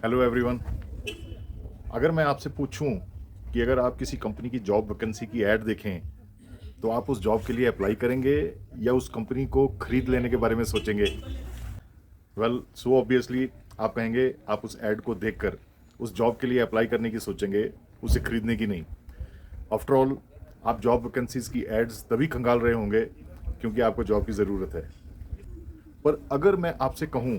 Hello everyone. अगर मैं आपसे पूछूं कि अगर आप किसी कंपनी की जॉब वैकेंसी की ऐड देखें तो आप उस जॉब के लिए अप्लाई करेंगे या उस कंपनी को खरीद लेने के बारे में सोचेंगे? वेल, सो ऑब्वियसली आप कहेंगे आप उस ऐड को देखकर उस जॉब के लिए अप्लाई करने की सोचेंगे, उसे खरीदने की नहीं। आफ्टर ऑल, आप जॉब वैकेंसीज की एड्स तभी खंगाल रहे होंगे क्योंकि आपको जॉब की ज़रूरत है। पर अगर मैं आपसे कहूं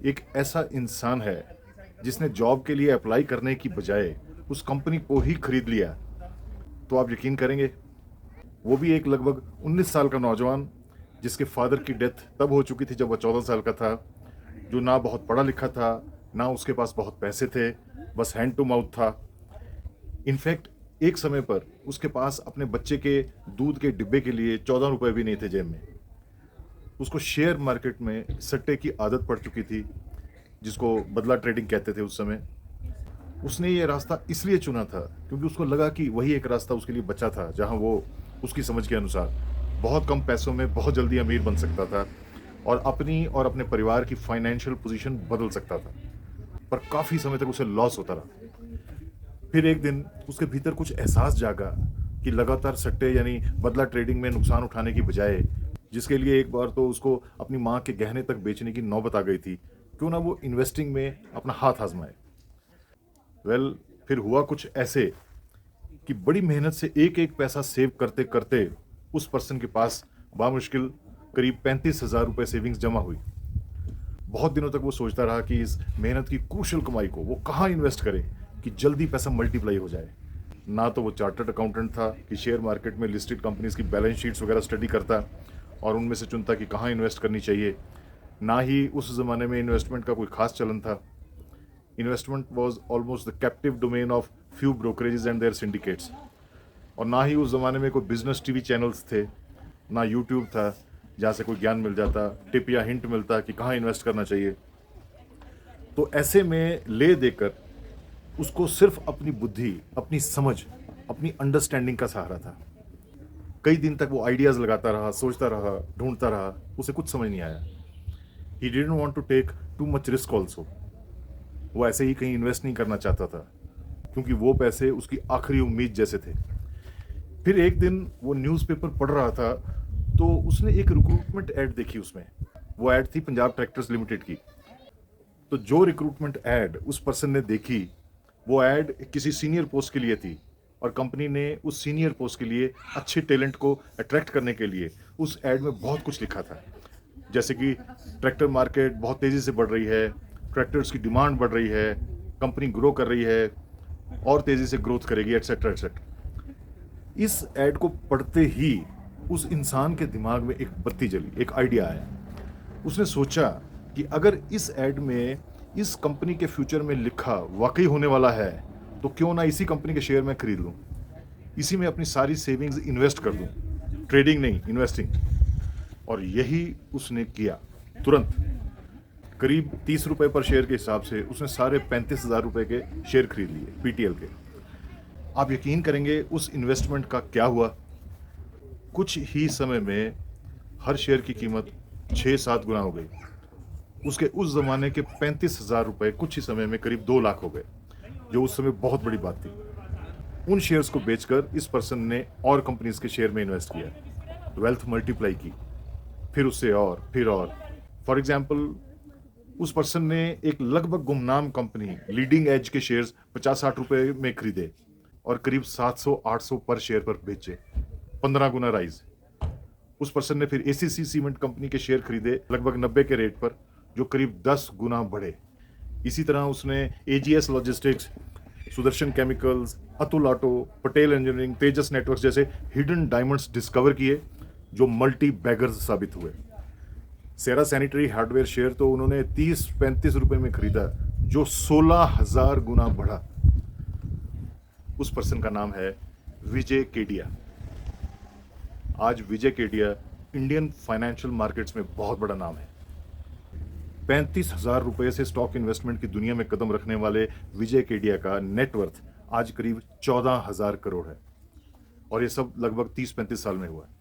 एक ऐसा इंसान है जिसने जॉब के लिए अप्लाई करने की बजाय उस कंपनी को ही खरीद लिया, तो आप यकीन करेंगे? वो भी एक लगभग 19 साल का नौजवान जिसके फादर की डेथ तब हो चुकी थी जब वह 14 साल का था, जो ना बहुत पढ़ा लिखा था, ना उसके पास बहुत पैसे थे, बस हैंड टू माउथ था। इनफैक्ट एक समय पर उसके पास अपने बच्चे के दूध के डिब्बे के लिए 14 रुपए भी नहीं थे जेब में। उसको शेयर मार्केट में सट्टे की आदत पड़ चुकी थी, जिसको बदला ट्रेडिंग कहते थे उस समय। उसने ये रास्ता इसलिए चुना था क्योंकि उसको लगा कि वही एक रास्ता उसके लिए बचा था जहां वो उसकी समझ के अनुसार बहुत कम पैसों में बहुत जल्दी अमीर बन सकता था और अपनी और अपने परिवार की फाइनेंशियल पोजीशन बदल सकता था। पर काफ़ी समय तक उसे लॉस होता रहा। फिर एक दिन उसके भीतर कुछ एहसास जागा कि लगातार सट्टे यानी बदला ट्रेडिंग में नुकसान उठाने की बजाय, जिसके लिए एक बार तो उसको अपनी माँ के गहने तक बेचने की नौबत आ गई थी, क्यों ना वो इन्वेस्टिंग में अपना हाथ आजमाए। वेल, फिर हुआ कुछ ऐसे कि बड़ी मेहनत से एक एक पैसा सेव करते करते उस पर्सन के पास बामुश्किल करीब 35,000 रुपये सेविंग्स जमा हुई। बहुत दिनों तक वो सोचता रहा कि इस मेहनत की कुशल कमाई को वो कहाँ इन्वेस्ट करे कि जल्दी पैसा मल्टीप्लाई हो जाए। ना तो वो चार्टर्ड अकाउंटेंट था कि शेयर मार्केट में लिस्टेड कंपनीज की बैलेंस शीट्स वगैरह स्टडी करता और उनमें से चुनता कि कहाँ इन्वेस्ट करनी चाहिए। ना ही उस ज़माने में इन्वेस्टमेंट का कोई खास चलन था। Investment was almost the captive domain of few brokerages and their syndicates. और ना ही उस ज़माने में कोई बिजनेस टीवी चैनल्स थे, ना यूट्यूब था जहाँ से कोई ज्ञान मिल जाता, टिप या हिंट मिलता कि कहाँ इन्वेस्ट करना चाहिए। तो ऐसे में ले देकर उसको सिर्फ अपनी बुद्धि, अपनी समझ, अपनी अंडरस्टैंडिंग का सहारा था। कई दिन तक वो आइडियाज़ लगाता रहा, सोचता रहा, ढूंढता रहा, उसे कुछ समझ नहीं आया। He didn't want to take too much risk also. वो ऐसे ही कहीं इन्वेस्ट नहीं करना चाहता था क्योंकि वो पैसे उसकी आखिरी उम्मीद जैसे थे। फिर एक दिन वो न्यूज़पेपर पढ़ रहा था तो उसने एक रिक्रूटमेंट ऐड देखी उसमें। वो ऐड थी पंजाब ट्रैक्टर्स लिमिटेड की। तो जो रिक्रूटमेंट ऐड उस पर्सन ने देखी, वो ऐड किसी सीनियर पोस्ट के लिए थी और कंपनी ने उस सीनियर पोस्ट के लिए अच्छे टैलेंट को अट्रैक्ट करने के लिए उस ऐड में बहुत कुछ लिखा था। जैसे कि ट्रैक्टर मार्केट बहुत तेज़ी से बढ़ रही है, ट्रैक्टर्स की डिमांड बढ़ रही है, कंपनी ग्रो कर रही है और तेज़ी से ग्रोथ करेगी, एट्सेट्रा एट्सेट्रा। इस ऐड को पढ़ते ही उस इंसान के दिमाग में एक बत्ती जली, एक आइडिया आया। उसने सोचा कि अगर इस ऐड में इस कंपनी के फ्यूचर में लिखा वाकई होने वाला है तो क्यों ना इसी कंपनी के शेयर मैं खरीद लूं, इसी में अपनी सारी सेविंग्स इन्वेस्ट कर दूं। ट्रेडिंग नहीं, इन्वेस्टिंग। और यही उसने किया। तुरंत करीब 30 रुपए पर शेयर के हिसाब से उसने सारे 35,000 रुपए के शेयर खरीद लिए, पीटीएल के। आप यकीन करेंगे उस इन्वेस्टमेंट का क्या हुआ? कुछ ही समय में हर शेयर की कीमत 6-7 गुना हो गई। उसके उस जमाने के 35,000 रुपए कुछ ही समय में करीब 2 लाख हो गए, जो उस समय बहुत बड़ी बात थी। उन शेयर्स को बेचकर इस पर्सन ने और कंपनीज के शेयर में इन्वेस्ट किया, वेल्थ मल्टीप्लाई की, फिर उससे और फिर और। फॉर एग्जाम्पल, उस पर्सन ने एक लगभग गुमनाम कंपनी लीडिंग एज के शेयर्स 50-60 रुपए में खरीदे और करीब 700-800 पर शेयर पर बेचे, 15 गुना राइज। उस पर्सन ने फिर एसीसी सीमेंट कंपनी के शेयर खरीदे लगभग 90 के रेट पर, जो करीब 10 गुना बढ़े। इसी तरह उसने AGS logistics, Sudarshan chemicals, Atul auto, Patel engineering, Tejas networks जैसे हिडन डायमंड्स डिस्कवर किए, जो मल्टी बैगर्स साबित हुए। सेरा सैनिटरी हार्डवेयर शेयर तो उन्होंने 30-35 रुपए में खरीदा, जो 16,000 गुना बढ़ा। उस पर्सन का नाम है विजय केडिया। आज विजय केडिया इंडियन फाइनेंशियल मार्केट्स में बहुत बड़ा नाम है। 35,000 रुपए से स्टॉक इन्वेस्टमेंट की दुनिया में कदम रखने वाले विजय केडिया का नेटवर्थ आज करीब 14,000 करोड़ है और ये सब लगभग 30-35 साल में हुआ है।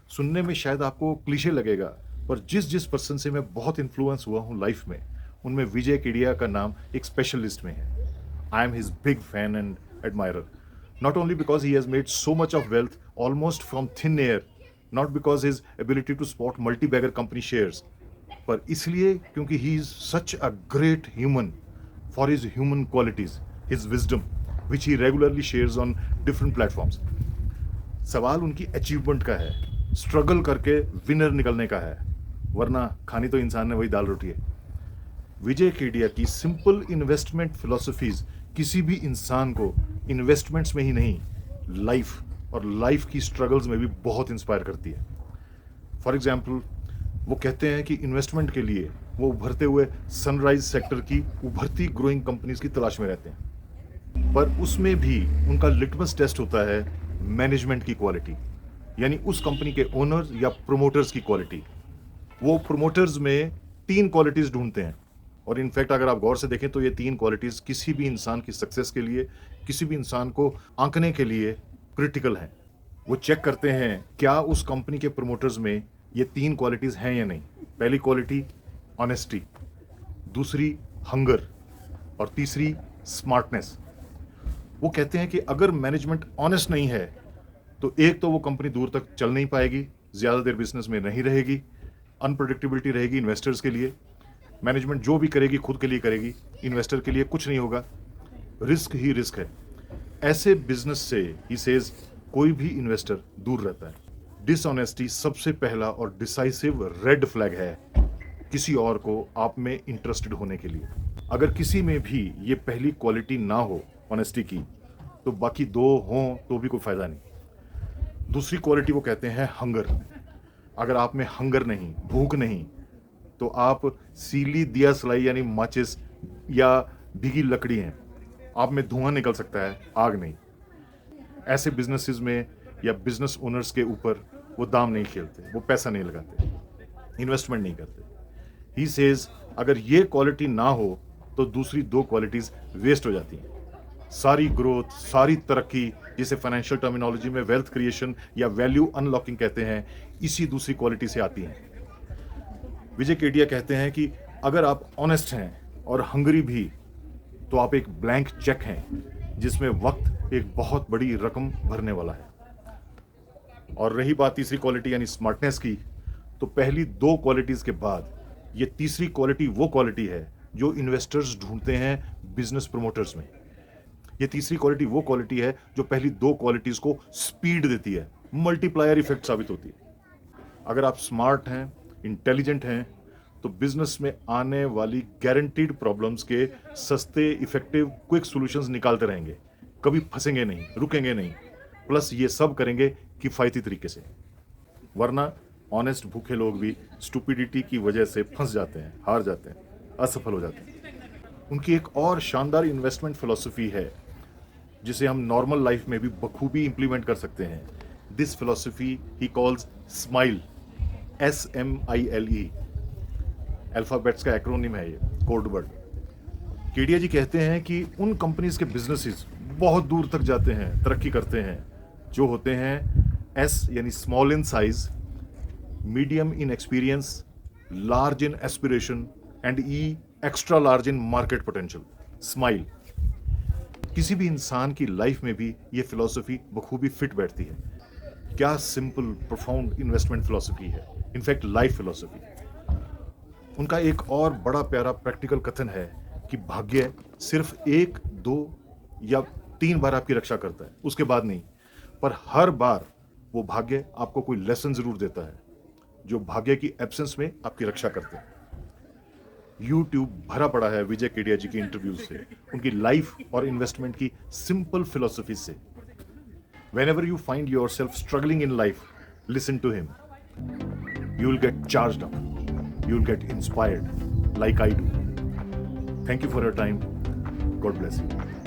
सुनने में शायद आपको क्लीशे लगेगा, पर जिस जिस पर्सन से मैं बहुत इन्फ्लुएंस हुआ हूँ लाइफ में, उनमें विजय केडिया का नाम एक स्पेशल लिस्ट में है। I am his big fan and admirer, not only because he has made so much of wealth almost from thin air, not because his ability to spot multi-bagger company shares, पर इसलिए क्योंकि he is such a great human for his human qualities, his wisdom, which he regularly shares on different platforms. सवाल उनकी achievement का है, struggle करके winner निकलने का है, वरना खानी तो इंसान ने वही दाल रोटी है। विजय केडिया की सिंपल इन्वेस्टमेंट फिलॉसफीज किसी भी इंसान को इन्वेस्टमेंट्स में ही नहीं, लाइफ और लाइफ की स्ट्रगल्स में भी बहुत इंस्पायर करती है। फॉर एग्जाम्पल, वो कहते हैं कि इन्वेस्टमेंट के लिए वो उभरते हुए सनराइज सेक्टर की उभरती ग्रोइंग कंपनीज की तलाश में रहते हैं, पर उसमें भी उनका लिटमस टेस्ट होता है मैनेजमेंट की क्वालिटी, यानी उस कंपनी के ओनर्स या प्रोमोटर्स की क्वालिटी। वो प्रोमोटर्स में 3 क्वालिटीज ढूंढते हैं, और इनफैक्ट अगर आप गौर से देखें तो ये 3 क्वालिटीज किसी भी इंसान की सक्सेस के लिए, किसी भी इंसान को आंकने के लिए क्रिटिकल हैं। वो चेक करते हैं क्या उस कंपनी के प्रोमोटर्स में ये 3 क्वालिटीज हैं या नहीं। पहली क्वालिटी ऑनेस्टी, दूसरी हंगर, और तीसरी स्मार्टनेस। वो कहते हैं कि अगर मैनेजमेंट ऑनेस्ट नहीं है तो एक तो वो कंपनी दूर तक चल नहीं पाएगी, ज़्यादा देर बिजनेस में नहीं रहेगी, अनप्रेडिक्टेबिलिटी रहेगी इन्वेस्टर्स के लिए, मैनेजमेंट जो भी करेगी खुद के लिए करेगी, इन्वेस्टर के लिए कुछ नहीं होगा, रिस्क ही रिस्क है। ऐसे बिजनेस से ही सेज कोई भी इन्वेस्टर दूर रहता है। डिसऑनेस्टी सबसे पहला और डिसाइसिव रेड फ्लैग है किसी और को आप में इंटरेस्टेड होने के लिए। अगर किसी में भी ये पहली क्वालिटी ना हो ऑनेस्टी की, तो बाकी 2 हों तो भी कोई फायदा नहीं। दूसरी क्वालिटी वो कहते हैं हंगर। अगर आप में हंगर नहीं, भूख नहीं, तो आप सीली दिया सलाई यानी माचिस या भीगी लकड़ी हैं, आप में धुआं निकल सकता है, आग नहीं। ऐसे बिजनेसेस में या बिजनेस ओनर्स के ऊपर वो दाम नहीं खेलते, वो पैसा नहीं लगाते, इन्वेस्टमेंट नहीं करते। ही सेज अगर ये क्वालिटी ना हो तो दूसरी 2 क्वालिटीज वेस्ट हो जाती हैं। सारी ग्रोथ, सारी तरक्की, जिसे फाइनेंशियल टर्मिनोलॉजी में वेल्थ क्रिएशन या वैल्यू अनलॉकिंग कहते हैं, इसी दूसरी क्वालिटी से आती हैं। विजय केडिया कहते हैं कि अगर आप ऑनेस्ट हैं और हंगरी भी, तो आप एक ब्लैंक चेक हैं जिसमें वक्त एक बहुत बड़ी रकम भरने वाला है। और रही बात तीसरी क्वालिटी यानी स्मार्टनेस की, तो पहली 2 क्वालिटीज के बाद ये तीसरी क्वालिटी वो क्वालिटी है जो इन्वेस्टर्स ढूंढते हैं बिजनेस प्रोमोटर्स में। ये तीसरी क्वालिटी वो क्वालिटी है जो पहली 2 क्वालिटीज को स्पीड देती है, मल्टीप्लायर इफेक्ट साबित होती है। अगर आप स्मार्ट हैं, इंटेलिजेंट हैं, तो बिजनेस में आने वाली गारंटीड प्रॉब्लम्स के सस्ते, इफेक्टिव, क्विक सॉल्यूशंस निकालते रहेंगे, कभी फंसेंगे नहीं, रुकेंगे नहीं, प्लस ये सब करेंगे किफायती तरीके से। वरना ऑनेस्ट भूखे लोग भी स्टुपिडिटी की वजह से फंस जाते हैं, हार जाते हैं, असफल हो जाते हैं। उनकी एक और शानदार इन्वेस्टमेंट फिलॉसफी है जिसे हम नॉर्मल लाइफ में भी बखूबी इंप्लीमेंट कर सकते हैं। This philosophy he calls smile, SMILE। Alphabets का एक्रोनिम है ये, कोड वर्ड। केडिया जी कहते हैं कि उन कंपनीज के बिजनेसेस बहुत दूर तक जाते हैं, तरक्की करते हैं, जो होते हैं S यानी small in size, medium in experience, large in aspiration and E extra large in market potential. Smile. किसी भी इंसान की लाइफ में भी ये फिलॉसफी बखूबी फिट बैठती है। क्या सिंपल प्रोफाउंड इन्वेस्टमेंट फिलॉसफी है, इनफैक्ट लाइफ फिलॉसफी। उनका एक और बड़ा प्यारा प्रैक्टिकल कथन है कि भाग्य सिर्फ 1, 2 या 3 बार आपकी रक्षा करता है, उसके बाद नहीं, पर हर बार वो भाग्य आपको कोई लेसन जरूर देता है जो भाग्य की एब्सेंस में आपकी रक्षा करते हैं। YouTube भरा पड़ा है विजय केडिया जी की इंटरव्यूज से, उनकी लाइफ और इन्वेस्टमेंट की सिंपल फिलॉसफी से। Whenever you find yourself struggling in life, listen to him. You will get charged up. You will get inspired like I do. Thank you for your time. God bless you.